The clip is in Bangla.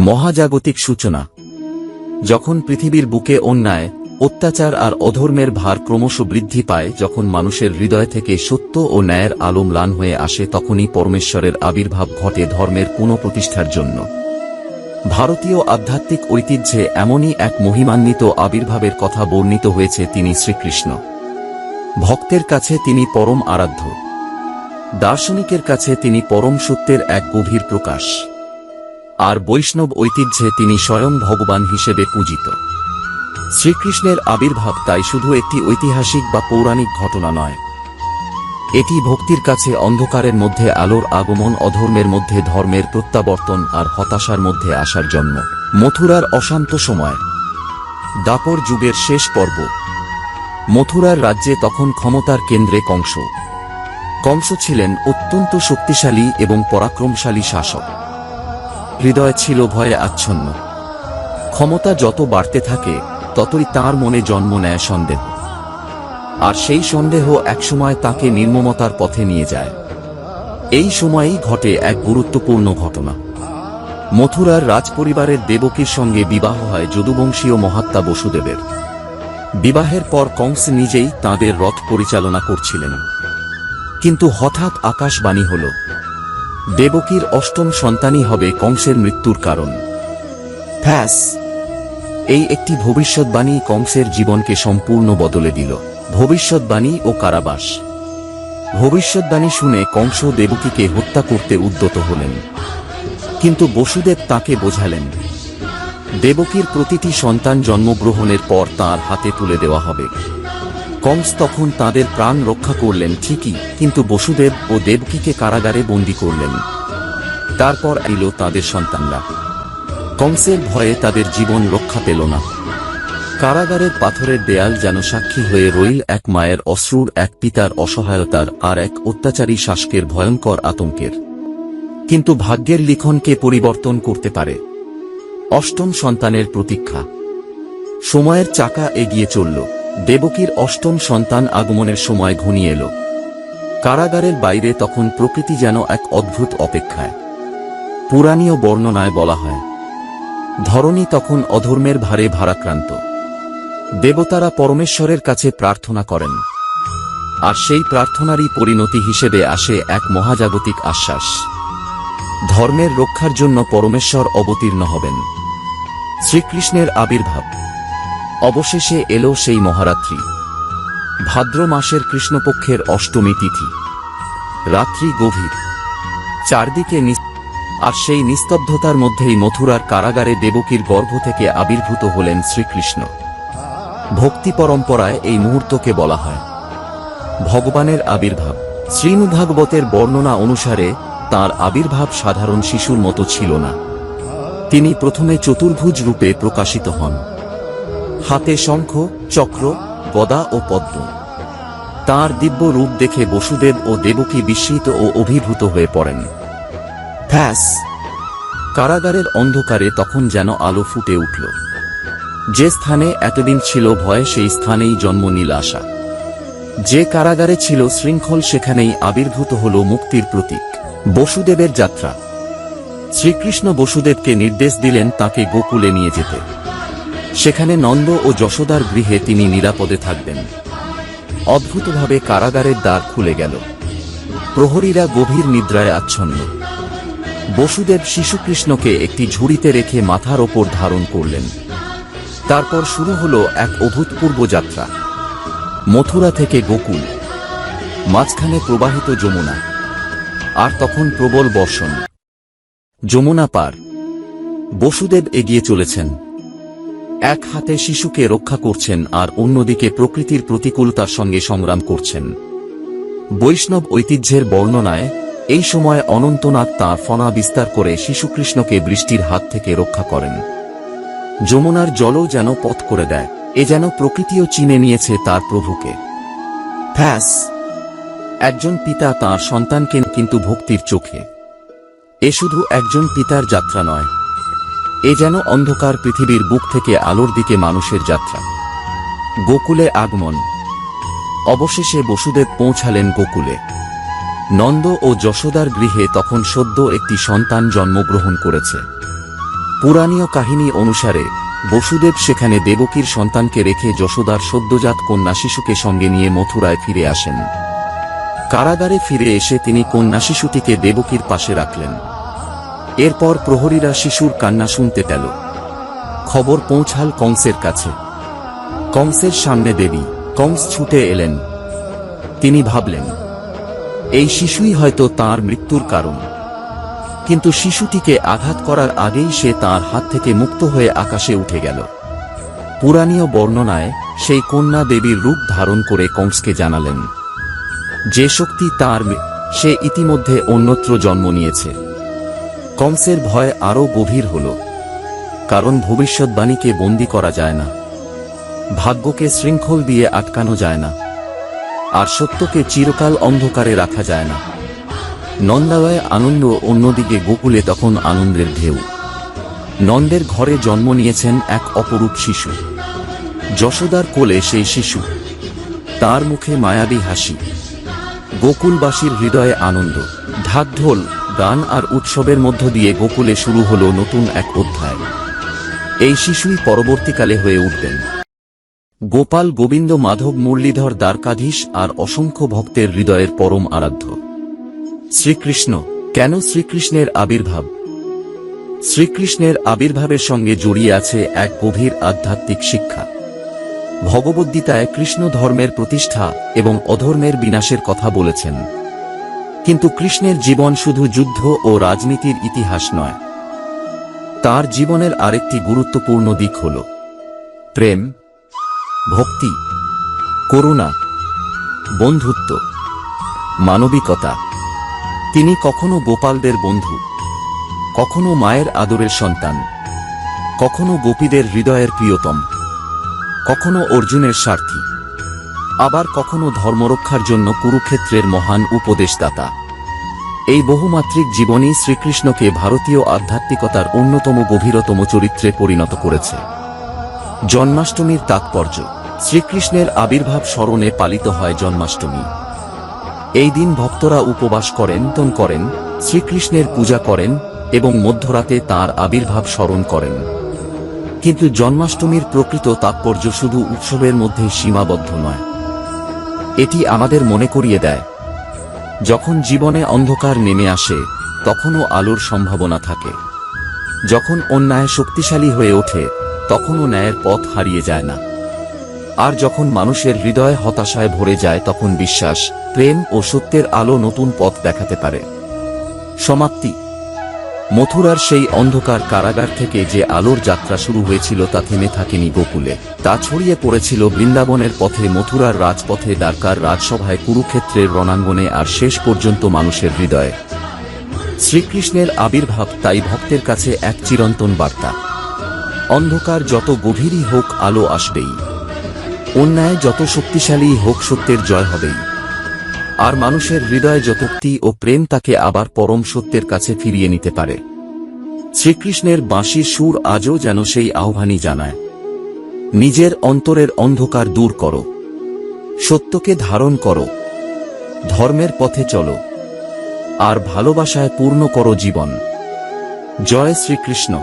মহাজাগতিক সূচনা। যখন পৃথিবীর বুকে অন্যায়, অত্যাচার আর অধর্মের ভার ক্রমশ বৃদ্ধি পায়, যখন মানুষের হৃদয় থেকে সত্য ও ন্যায়ের আলো ম্লান হয়ে আসে, তখনই পরমেশ্বরের আবির্ভাব ঘটে ধর্মের পুনঃপ্রতিষ্ঠার জন্য। ভারতীয় আধ্যাত্মিক ঐতিহ্যে এমনই এক মহিমান্বিত আবির্ভাবের কথা বর্ণিত হয়েছে, তিনি শ্রীকৃষ্ণ। ভক্তের কাছে তিনি পরম আরাধ্য, দার্শনিকের কাছে তিনি পরম সত্যের এক গভীর প্রকাশ, আর বৈষ্ণব ঐতিহ্যে তিনি স্বয়ং ভগবান হিসেবে পূজিত। শ্রীকৃষ্ণের আবির্ভাব তাই শুধু একটি ঐতিহাসিক বা পৌরাণিক ঘটনা নয়, এটি ভক্তির কাছে অন্ধকারের মধ্যে আলোর আগমন, অধর্মের মধ্যে ধর্মের প্রত্যাবর্তন আর হতাশার মধ্যে আসার জন্ম। মথুরার অশান্ত সময়। দ্বাপর যুগের শেষ পর্ব। মথুরার রাজ্যে তখন ক্ষমতার কেন্দ্রে কংস। কংস ছিলেন অত্যন্ত শক্তিশালী এবং পরাক্রমশালী শাসক। হৃদয় ছিল ভয়ে আচ্ছন্ন। ক্ষমতা যত বাড়তে থাকে, ততই তাঁর মনে জন্ম নেয় সন্দেহ, আর সেই সন্দেহ একসময় তাকে নির্মমতার পথে নিয়ে যায়। এই সময়েই ঘটে এক গুরুত্বপূর্ণ ঘটনা। মথুরার রাজপরিবারের দেবকীর সঙ্গে বিবাহ হয় যদুবংশীয় মহাত্মা বসুদেবের। বিবাহের পর কংস নিজেই তাঁদের রথ পরিচালনা করছিলেন, কিন্তু হঠাৎ আকাশবাণী হল, দেবকীর অষ্টম সন্তানই হবে কংসের মৃত্যুর কারণ। ব্যাস, এই একটি ভবিষ্যৎবাণী কংসের জীবনকে সম্পূর্ণ বদলে দিল। ভবিষ্যৎবাণী ও কারাবাস। ভবিষ্যৎবাণী শুনে কংস দেবকীকে হত্যা করতে উদ্যত হলেন, কিন্তু বসুদেব তাকে বোঝালেন, দেবকীর প্রতিটি সন্তান জন্মগ্রহণের পর তাঁর হাতে তুলে দেওয়া হবে। কংস তখন তাদের প্রাণ রক্ষা করলেন ঠিকই, কিন্তু বসুদেব ও দেবকীকে কারাগারে বন্দী করলেন। তারপর এলো তাদের সন্তানরা। কংসের ভয়ে তাদের জীবন রক্ষা পেল না। কারাগারের পাথরের দেয়াল যেন সাক্ষী হয়ে রইল এক মায়ের অশ্রুর, এক পিতার অসহায়তার, আর এক অত্যাচারী শাসকের ভয়ঙ্কর আতঙ্কের। কিন্তু ভাগ্যের লিখনকে পরিবর্তন করতে পারে অষ্টম সন্তানের প্রতীক্ষা। সময়ের চাকা এগিয়ে চলল। দেবকীর অষ্টম সন্তান আগমনের সময় ঘনিয়ে এল। কারাগারের বাইরে তখন প্রকৃতি যেন এক অদ্ভুত অপেক্ষায়। পুরাণীয় বর্ণনায় বলা হয়, ধরণী তখন অধর্মের ভারে ভারাক্রান্ত। দেবতারা পরমেশ্বরের কাছে প্রার্থনা করেন, আর সেই প্রার্থনারই পরিণতি হিসেবে আসে এক মহাজাগতিক আশ্বাস। ধর্মের রক্ষার জন্য পরমেশ্বর অবতীর্ণ হবেন। শ্রীকৃষ্ণের আবির্ভাব। অবশেষে এলো সেই মহারাত্রি। ভাদ্র মাসের কৃষ্ণপক্ষের অষ্টমী তিথি। রাত্রি গভীর, চারদিকে আর সেই নিস্তব্ধতার মধ্যেই মথুরার কারাগারে দেবকীর গর্ভ থেকে আবির্ভূত হলেন শ্রীকৃষ্ণ। ভক্তি পরম্পরায় এই মুহূর্তকে বলা হয় ভগবানের আবির্ভাব। শ্রীমদ্ভাগবতের বর্ণনা অনুসারে তাঁর আবির্ভাব সাধারণ শিশুর মতো ছিল না। তিনি প্রথমে চতুর্ভুজ রূপে প্রকাশিত হন, হাতে শঙ্খ, চক্র, গদা ও পদ্ম। তাঁর দিব্য রূপ দেখে বসুদেব ও দেবকী বিস্মিত ও অভিভূত হয়ে পড়েন। ব্যাস, কারাগারের অন্ধকারে তখন যেন আলো ফুটে উঠল। যে স্থানে এতদিন ছিল ভয়, সেই স্থানেই জন্ম নিল আশা। যে কারাগারে ছিল শৃঙ্খল, সেখানেই আবির্ভূত হল মুক্তির প্রতীক। বসুদেবের যাত্রা। শ্রীকৃষ্ণ বসুদেবকে নির্দেশ দিলেন তাকে গোকুলে নিয়ে যেতে। সেখানে নন্দ ও যশোদার গৃহে তিনি নিরাপদে থাকবেন। অদ্ভুতভাবে কারাগারের দ্বার খুলে গেল। প্রহরীরা গভীর নিদ্রায় আচ্ছন্ন। বসুদেব শিশুকৃষ্ণকে একটি ঝুড়িতে রেখে মাথার ওপর ধারণ করলেন। তারপর শুরু হল এক অভূতপূর্ব যাত্রা। মথুরা থেকে গোকুল। মাঝখানে প্রবাহিত যমুনা, আর তখন প্রবল বর্ষণ। যমুনা পার। বসুদেব এগিয়ে চলেছেন, এক হাতে শিশুকে রক্ষা করছেন, আর অন্যদিকে প্রকৃতির প্রতিকূলতার সঙ্গে সংগ্রাম করছেন। বৈষ্ণব ঐতিহ্যের বর্ণনায় এই সময় অনন্তনাগ তাঁর ফনা বিস্তার করে শিশুকৃষ্ণকে বৃষ্টির হাত থেকে রক্ষা করেন। যমুনার জলও যেন পথ করে দেয়। এ যেন প্রকৃতিও চিনে নিয়েছে তার প্রভুকে। ব্যাস, একজন পিতা তাঁর সন্তানকে, কিন্তু ভক্তির চোখে। এ শুধু একজন পিতার যাত্রা নয়, এ যেন অন্ধকার পৃথিবীর বুক থেকে আলোর দিকে মানুষের যাত্রা। গোকুলে আগমন। অবশেষে বসুদেব পৌঁছালেন গোকুলে। নন্দ ও যশোদার গৃহে তখন সদ্য একটি সন্তান জন্মগ্রহণ করেছে। পুরাণীয় কাহিনী অনুসারে বসুদেব সেখানে দেবকীর সন্তানকে রেখে যশোদার সদ্যজাত কন্যা শিশুকে সঙ্গে নিয়ে মথুরায় ফিরে আসেন। কারাগারে ফিরে এসে তিনি কন্যা শিশুটিকে দেবকীর পাশে রাখলেন। এরপর প্রহরীরা শিশুর কান্না শুনতে পেল। খবর পৌঁছাল কংসের কাছে। কংসের সামনে দেবী। কংস ছুটে এলেন। তিনি ভাবলেন, এই শিশুই হয়তো তাঁর মৃত্যুর কারণ। কিন্তু শিশুটিকে আঘাত করার আগেই সে তাঁর হাত থেকে মুক্ত হয়ে আকাশে উঠে গেল। পুরাণীয় বর্ণনায় সেই কন্যা দেবীর রূপ ধারণ করে কংসকে জানালেন যে শক্তি তাঁর সে ইতিমধ্যে অন্যত্র জন্ম নিয়েছে। কংসের ভয় আরও গভীর হল, কারণ ভবিষ্যৎবাণীকে বন্দী করা যায় না, ভাগ্যকে শৃঙ্খল দিয়ে আটকানো যায় না, আর সত্যকে চিরকাল অন্ধকারে রাখা যায় না। নন্দালয়ে আনন্দ, অন্যদিকে গোকুলে তখন আনন্দের ঢেউ। নন্দের ঘরে জন্ম নিয়েছেন এক অপরূপ শিশু। যশোদার কোলে সেই শিশু, তার মুখে মায়াবী হাসি। গোকুলবাসীর হৃদয়ে আনন্দ। ঢাকঢোল, গান আর উৎসবের মধ্য দিয়ে গোকুলে শুরু হল নতুন এক অধ্যায়। এই শিশুই পরবর্তীকালে হয়ে উঠবেন গোপাল, গোবিন্দ, মাধব, মুরলীধর, দ্বারকাধীশ আর অসংখ্য ভক্তের হৃদয়ের পরম আরাধ্য শ্রীকৃষ্ণ। কেন শ্রীকৃষ্ণের আবির্ভাব? শ্রীকৃষ্ণের আবির্ভাবের সঙ্গে জড়িয়ে আছে এক গভীর আধ্যাত্মিক শিক্ষা। ভগবদ্গীতায় কৃষ্ণ ধর্মের প্রতিষ্ঠা এবং অধর্মের বিনাশের কথা বলেছেন। কিন্তু কৃষ্ণের জীবন শুধু যুদ্ধ ও রাজনীতির ইতিহাস নয়। তার জীবনের আরেকটি গুরুত্বপূর্ণ দিক হল প্রেম, ভক্তি, করুণা, বন্ধুত্ব, মানবিকতা। তিনি কখনো গোপালদের বন্ধু, কখনো মায়ের আদরের সন্তান, কখনো গোপীদের হৃদয়ের প্রিয়তম, কখনো অর্জুনের স্বার্থী, আবার কখনো ধর্মরক্ষার জন্য কুরুক্ষেত্রের মহান উপদেশদাতা। এই বহুমাত্রিক জীবনই শ্রীকৃষ্ণকে ভারতীয় আধ্যাত্মিকতার অন্যতম গভীরতম চরিত্রে পরিণত করেছে। জন্মাষ্টমীর তাৎপর্য। শ্রীকৃষ্ণের আবির্ভাব স্মরণে পালিত হয় জন্মাষ্টমী। এই দিন ভক্তরা উপবাস করেন, শ্রীকৃষ্ণের পূজা করেন এবং মধ্যরাতে তাঁর আবির্ভাব স্মরণ করেন। কিন্তু জন্মাষ্টমীর প্রকৃত তাৎপর্য শুধু উৎসবের মধ্যে সীমাবদ্ধ নয়। এটি আমাদের মনে করিয়ে দেয়, যখন জীবনে অন্ধকার নেমে আসে তখনও আলোর সম্ভাবনা থাকে। যখন অন্যায় শক্তিশালী হয়ে ওঠে তখনও ন্যায়ের পথ হারিয়ে যায় না। আর যখন মানুষের হৃদয় হতাশায় ভরে যায় তখন বিশ্বাস, প্রেম ও সত্যের আলো নতুন পথ দেখাতে পারে। সমাপ্তি। মথুরার সেই অন্ধকার কারাগার থেকে যে আলোর যাত্রা শুরু হয়েছিল তা থেমে থাকেনি গোকুলে। তা ছড়িয়ে পড়েছিল বৃন্দাবনের পথে, মথুরার রাজপথে, দ্বারকার রাজসভায়, কুরুক্ষেত্রের রণাঙ্গনে আর শেষ পর্যন্ত মানুষের হৃদয়ে। শ্রীকৃষ্ণের আবির্ভাব তাই ভক্তের কাছে এক চিরন্তন বার্তা। অন্ধকার যত গভীরই হোক আলো আসবেই, অন্যায় যত শক্তিশালী হোক সত্যের জয় হবেই, আর মানুষের হৃদয় যত ভক্তি ও প্রেম তাকে আবার পরম সত্যের কাছে ফিরিয়ে নিতে পারে। শ্রীকৃষ্ণের বাঁশির সুর আজও যেন সেই আহ্বানই জানায়, নিজের অন্তরের অন্ধকার দূর করো, সত্যকে ধারণ করো, ধর্মের পথে চলো, আর ভালোবাসায় পূর্ণ করো জীবন। জয় শ্রীকৃষ্ণ।